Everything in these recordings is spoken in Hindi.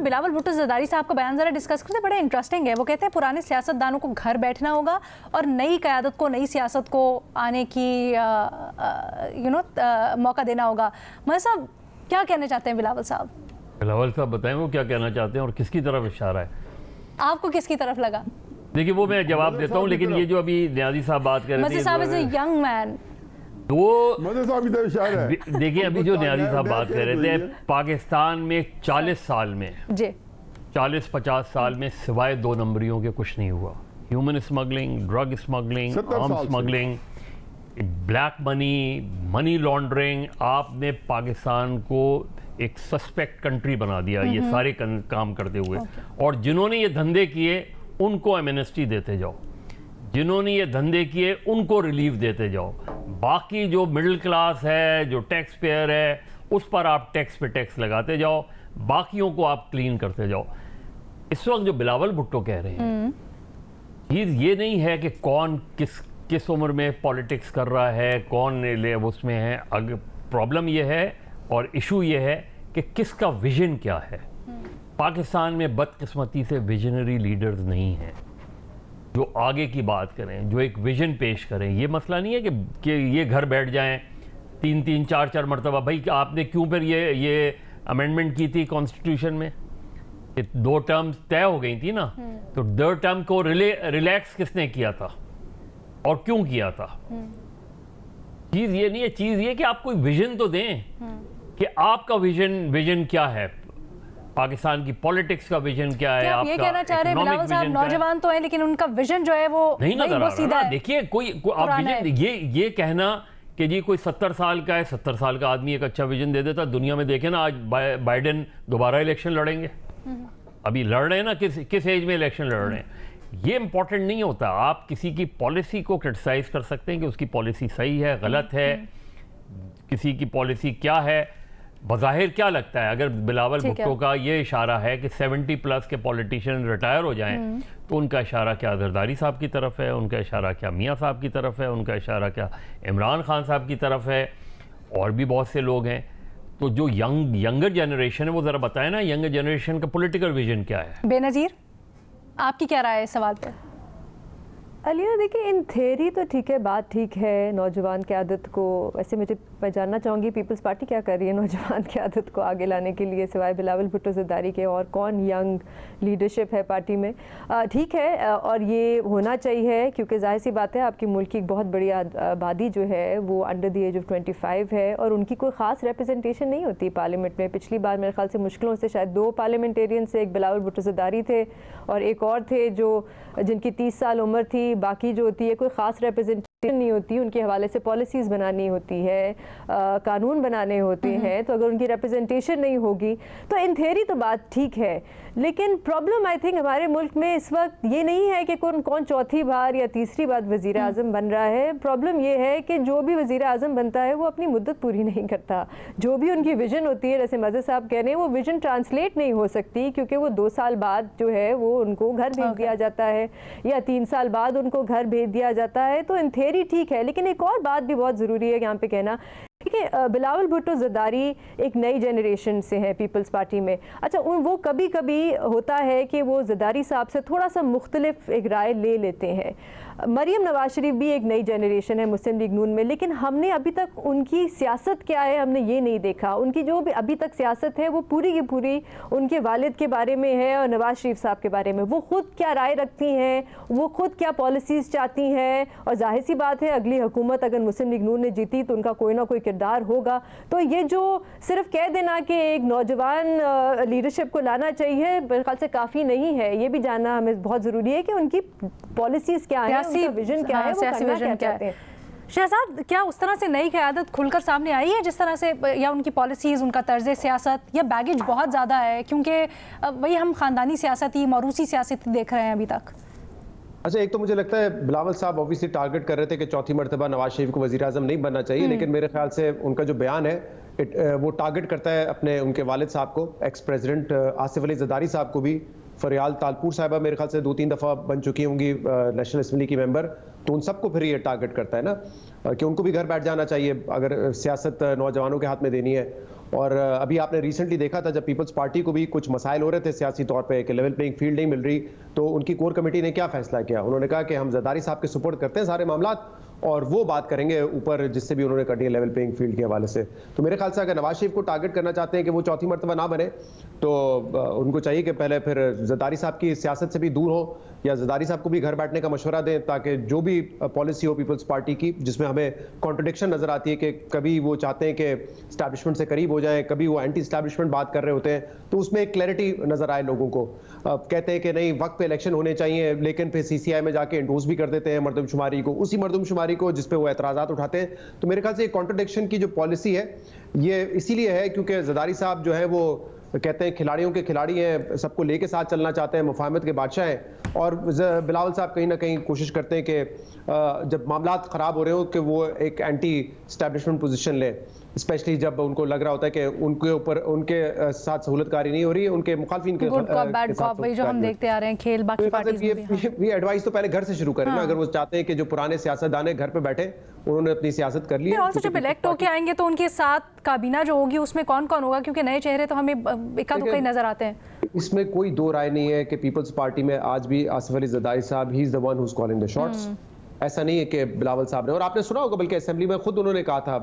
बिलावल भुट्टो ज़रदारी साहब का बयान ज़रा डिस्कस करते हैं, बड़े इंटरेस्टिंग है। वो कहते हैं पुराने सियासतदानों को घर बैठना होगा और नई क़यादत को, नई सियासत को आने की मौका देना होगा। मगर साहब क्या कहना चाहते हैं बिलावल साहब? बिलावल साहब बताएं वो क्या कहना चाहते हैं और किसकी तरफ इशारा है? आपको किसकी तरफ लगा? देखिए वो मैं जवाब देता हूँ, लेकिन ये जो अभी न्याजी साहब बात कर रहे थे, यंग मैन, वो देखिए अभी जो न्याजी साहब बात कर रहे थे, पाकिस्तान में 40 साल में 40-50 साल में सिवाय 2 नंबरियों के कुछ नहीं हुआ। Human smuggling, drug smuggling, arm smuggling, black money, money laundering. आपने पाकिस्तान को एक सस्पेक्ट कंट्री बना दिया ये सारे काम करते हुए। और जिन्होंने ये धंधे किए उनको एमनेस्टी देते जाओ, जिन्होंने ये धंधे किए उनको रिलीफ देते जाओ। बाकी जो मिडिल क्लास है, जो टैक्स पेयर है, उस पर आप टैक्स पे टैक्स लगाते जाओ, बाकियों को आप क्लीन करते जाओ। इस वक्त जो बिलावल भुट्टो कह रहे हैं, ये नहीं है कि कौन किस उम्र में पॉलिटिक्स कर रहा है, कौन उसमें है। अगर प्रॉब्लम ये है और इशू ये है कि किसका विजन क्या है। पाकिस्तान में बदकिस्मती से विजनरी लीडर्स नहीं हैं जो आगे की बात करें, जो एक विजन पेश करें। ये मसला नहीं है कि ये घर बैठ जाएं 3-3, 4-4 मरतबा। भाई आपने क्यों फिर ये अमेंडमेंट की थी कॉन्स्टिट्यूशन में? 2 टर्म्स तय हो गई थी ना, तो 2 टर्म को रिलैक्स किसने किया था और क्यों किया था? चीज़ ये नहीं है, चीज़ ये कि आप कोई विजन तो दें कि आपका विजन क्या है, पाकिस्तान की पॉलिटिक्स का विजन क्या है। आप ये कहना चाह रहे हैं बिलावल साहब नौजवान तो है लेकिन उनका विजन जो है वो नहीं नजर आ रहा। देखिए कोई आप विजन ये कहना कि जी कोई 70 साल का है, 70 साल का आदमी एक अच्छा विजन दे देता। दुनिया में देखे ना, आज बाइडेन दोबारा इलेक्शन लड़ेंगे, अभी लड़ रहे हैं ना, किस एज में इलेक्शन लड़ रहे हैं। ये इंपॉर्टेंट नहीं होता। आप किसी की पॉलिसी को क्रिटिसाइज कर सकते हैं कि उसकी पॉलिसी सही है, गलत है, किसी की पॉलिसी क्या है। बज़ाहिर क्या लगता है, अगर बिलावल भुट्टो का ये इशारा है कि 70+ के पॉलिटिशियन रिटायर हो जाएं, तो उनका इशारा क्या ज़रदारी साहब की तरफ है, उनका इशारा क्या मियाँ साहब की तरफ है, उनका इशारा क्या इमरान खान साहब की तरफ है, और भी बहुत से लोग हैं। तो जो यंगर जनरेशन है वो ज़रा बताएं ना, यंगर जनरेशन का पॉलिटिकल विजन क्या है? बेनज़ीर, आपकी क्या राय है इस सवाल पर? अलिया देखिए, इन थेरी तो ठीक है, बात ठीक है नौजवान क़यादत को। वैसे मैं जानना चाहूँगी पीपल्स पार्टी क्या कर रही है नौजवान क़यादत को आगे लाने के लिए, सिवाय बिलावल भुट्टो ज़रदारी के और कौन यंग लीडरशिप है पार्टी में? ठीक है, और ये होना चाहिए क्योंकि जाहिर सी बात है आपकी मुल्क की बहुत बड़ी आबादी जो है वो अंडर द एज ऑफ 25 है और उनकी कोई ख़ास रिप्रेजेंटेशन नहीं होती पार्लियामेंट में। पिछली बार मेरे ख्याल से मुश्किलों से शायद 2 पार्लियामेंटेरियन से, एक बिलावल भुट्टो ज़रदारी थे और एक और थे जिनकी 30 साल उम्र थी। बाकी जो होती है कोई ख़ास रिप्रेजेंटेशन नहीं होती, उनके हवाले से पॉलिसीज़ बनानी होती है, कानून बनाने होते हैं। तो अगर उनकी रिप्रेजेंटेशन नहीं होगी तो इन थेरी तो बात ठीक है, लेकिन प्रॉब्लम आई थिंक हमारे मुल्क में इस वक्त ये नहीं है कि कौन चौथी बार या तीसरी बार वज़ीर आज़म बन रहा है। प्रॉब्लम ये है कि जो भी वज़ीर आज़म बनता है वो अपनी मुद्दत पूरी नहीं करता। जो भी उनकी विजन होती है, जैसे मज़हर साहब कह रहे हैं, वो विजन ट्रांसलेट नहीं हो सकती क्योंकि वो 2 साल बाद जो है वो उनको घर भेज दिया जाता है या 3 साल बाद उनको घर भेज दिया जाता है। तो इन थेरी ठीक है, लेकिन एक और बात भी बहुत ज़रूरी है यहाँ पे कहना, ठीक है। बिलावल भुट्टो ज़रदारी एक नई जनरेशन से है पीपल्स पार्टी में। अच्छा, वो कभी कभी होता है कि वो ज़रदारी साहब से थोड़ा सा मुख्तलिफ एक राय ले लेते हैं। मरीम नवाज शरीफ भी एक नई जनरेशन है मुस्लिम लीग नून में, लेकिन हमने अभी तक उनकी सियासत क्या है हमने ये नहीं देखा। उनकी जो भी अभी तक सियासत है वो पूरी की पूरी उनके वालिद के बारे में है और नवाज शरीफ साहब के बारे में। वो खुद क्या राय रखती हैं, वो खुद क्या पॉलिसीज़ चाहती हैं, और जाहिर सी बात है अगली हुकूमत अगर मुस्लिम लीग नून ने जीती तो उनका कोई ना कोई किरदार होगा। तो ये जो सिर्फ कह देना कि एक नौजवान लीडरशिप को लाना चाहिए मेरे ख्याल से काफ़ी नहीं है। ये भी जानना हमें बहुत ज़रूरी है कि उनकी पॉलिसीज़ क्या है, उनका विजन क्या है, वो करना क्या चाहते हैं। शहजाद, क्या उस तरह से नई क़यादत खुलकर सामने आई है जिस तरह से, या उनकी पॉलिसीज़, उनका तर्ज सियासत, या बैगेज बहुत ज़्यादा है क्योंकि वही हम ख़ानदानी सियासती, मौरूसी सियासत देख रहे हैं अभी तक? अच्छा, एक तो मुझे लगता है बिलावल साहब ऑब्वियसली टारगेट कर रहे थे कि चौथी मरतबा नवाज शरीफ को वज़ीर आज़म नहीं बनना चाहिए, लेकिन मेरे ख्याल से उनका जो बयान है वो टारगेट करता है अपने उनके वालिद साहब को, एक्स प्रेसिडेंट आसिफ अली ज़रदारी साहब को भी। फरियाल तालपुर साहिबा मेरे ख्याल से 2-3 दफ़ा बन चुकी होंगी नेशनल असम्बली की मेंबर, तो उन सबको फिर ये टारगेट करता है ना कि उनको भी घर बैठ जाना चाहिए अगर सियासत नौजवानों के हाथ में देनी है। और अभी आपने रिसेंटली देखा था जब पीपल्स पार्टी को भी कुछ मसाइल हो रहे थे सियासी तौर पे कि लेवल प्लेइंग फील्ड नहीं मिल रही, तो उनकी कोर कमेटी ने क्या फैसला किया? उन्होंने कहा कि हम जरदारी साहब के सुपुर्द करते हैं सारे मामला और वो बात करेंगे ऊपर जिससे भी उन्होंने करनी है लेवल प्लेइंग फील्ड के हवाले से। तो मेरे ख्याल से अगर नवाज शरीफ को टारगेट करना चाहते हैं कि वो चौथी मर्तबा ना बने, तो उनको चाहिए कि पहले फिर जरदारी साहब की सियासत से भी दूर हो या जरदारी साहब को भी घर बैठने का मशवरा दें, ताकि जो भी पॉलिसी हो पीपल्स पार्टी की जिसमें हमें कॉन्ट्रडिक्शन नजर आती है कि कभी वो चाहते हैं कि एस्टैब्लिशमेंट से करीब हो जाए, कभी वो एंटी एस्टैब्लिशमेंट बात कर रहे होते हैं, तो उसमें एक क्लैरिटी नजर आए लोगों को। कहते हैं कि नहीं वक्त पे इलेक्शन होने चाहिए, लेकिन फिर सीसीआई में जाके इंडोर्स भी कर देते हैं मरदमशुमारी को, उसी मरदमशुमारी को जिसपे वो एतराजात उठाते हैं। तो मेरे ख्याल से कॉन्ट्रडिक्शन की जो पॉलिसी है ये इसीलिए है क्योंकि जरदारी साहब जो है वो कहते हैं खिलाड़ियों के खिलाड़ी हैं, सबको लेके साथ चलना चाहते हैं, मुफाहमत के बादशाह हैं, और बिलावल साहब कहीं ना कहीं कोशिश करते हैं कि जब मामला खराब हो रहे हो कि वो एक एंटी एस्टैब्लिशमेंट पोजीशन लें, स्पेशली जब उनको लग रहा होता है कि उनके ऊपर उनके साथ सहूलतकारी नहीं हो रही है, उनके मुखालफिन के साथ वही जो हम देखते आ रहे हैं खेल बाकी पार्टीज में। ये एडवाइस तो पहले घर से शुरू करें ना, अगर वो चाहते हैं कि जो पुराने सियासतदान है घर पे बैठे, उन्होंने अपनी सियासत कर ली है। ऑल्सो जब इलेक्ट होके आएंगे तो उनके साथ काबीना जो होगी उसमें कौन कौन होगा, क्योंकि नए चेहरे तो हमें इक्का दुक्का ही नजर आते हैं। इसमें कोई दो राय नहीं है कि पीपल्स पार्टी में आज भी आसिफ अली जरदारी साहब he is the one who is calling the shots. ऐसा नहीं है कि बिलावल साहब ने, और आपने सुना होगा बल्कि असेंबली में खुद उन्होंने कहा था,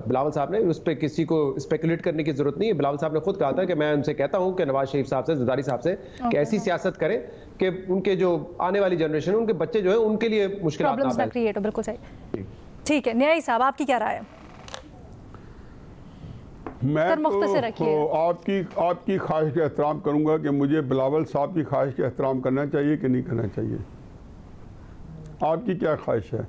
बिलावल साहब ने, उस पर किसी को स्पेकुलेट करने की जरूरत नहीं है। बिलावल साहब ने खुद कहा था कि मैं उनसे कहता हूं कि नवाज शरीफ साहब से, जरदारी साहब से कि ऐसी सियासत करें कि उनके जो आने वाली जनरेशन है, उनके बच्चे जो है उनके लिए मुश्किलात ना क्रिएट हो। बिल्कुल सही, ठीक है। न्यायी साहब आपकी क्या राय है? मैं तो आपकी ख्वाहिश का एहतराम करूंगा कि मुझे बिलावल साहब की ख्वाहिश का एहतराम करना चाहिए कि नहीं करना चाहिए। आपकी क्या ख्वाहिश है?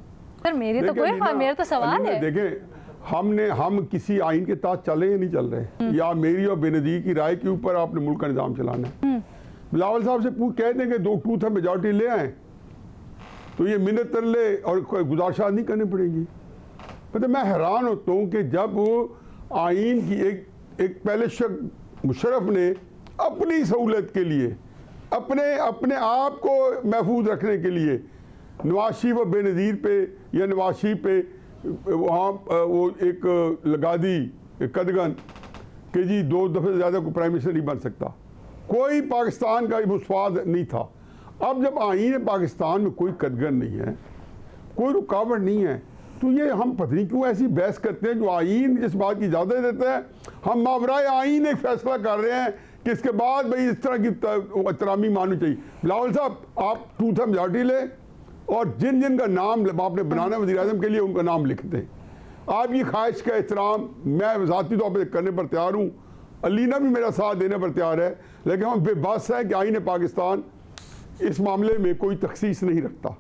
सर मेरी तो कोई, मेरा तो सवाल है। देखें हम किसी आइन के तहत चले या नहीं चल रहे, या मेरी और बेनज़ीर की राय के ऊपर आपने मुल्क का निज़ाम चलाना है। बिलावल साहब से कह दें कि 2/2 मेजॉरिटी ले आए तो ये मिन्नत कर ले और कोई गुजारिशात नहीं करनी पड़ेगी। मतलब मैं हैरान होता हूँ कि जब आइन की एक पहले मुशर्रफ ने अपनी सहूलत के लिए, अपने आप को महफूज रखने के लिए नवाज शरीफ और बेनज़ीर पे या नवाज शरीफ पे वहाँ वो एक लगा दी कदगन कि जी 2 दफ़े से ज़्यादा कोई प्राइम मिनिस्टर नहीं बन सकता। कोई पाकिस्तान का मुस्वाद नहीं था। अब जब आईन पाकिस्तान में कोई कदगन नहीं है, कोई रुकावट नहीं है, तो ये हम पता नहीं क्यों ऐसी बहस करते हैं। जो आईन इस बात की इजाज़त देता है, हम मावराए आईन एक फैसला कर रहे हैं कि इसके बाद भाई इस तरह की एहतरामी माननी चाहिए। बिलावल साहब आप 2/3 मेजॉरिटी लें और जिन जिन का नाम आपने बनाना है वज़ीर-ए-आज़म के लिए उनका नाम लिख दें। आपकी ख्वाहिश का एहतराम मैं ज़ाती तौर पर करने पर तैयार हूँ, अलीना भी मेरा साथ देने पर तैयार है, लेकिन हम बेबस हैं कि आईन पाकिस्तान इस मामले में कोई तखसीस नहीं रखता।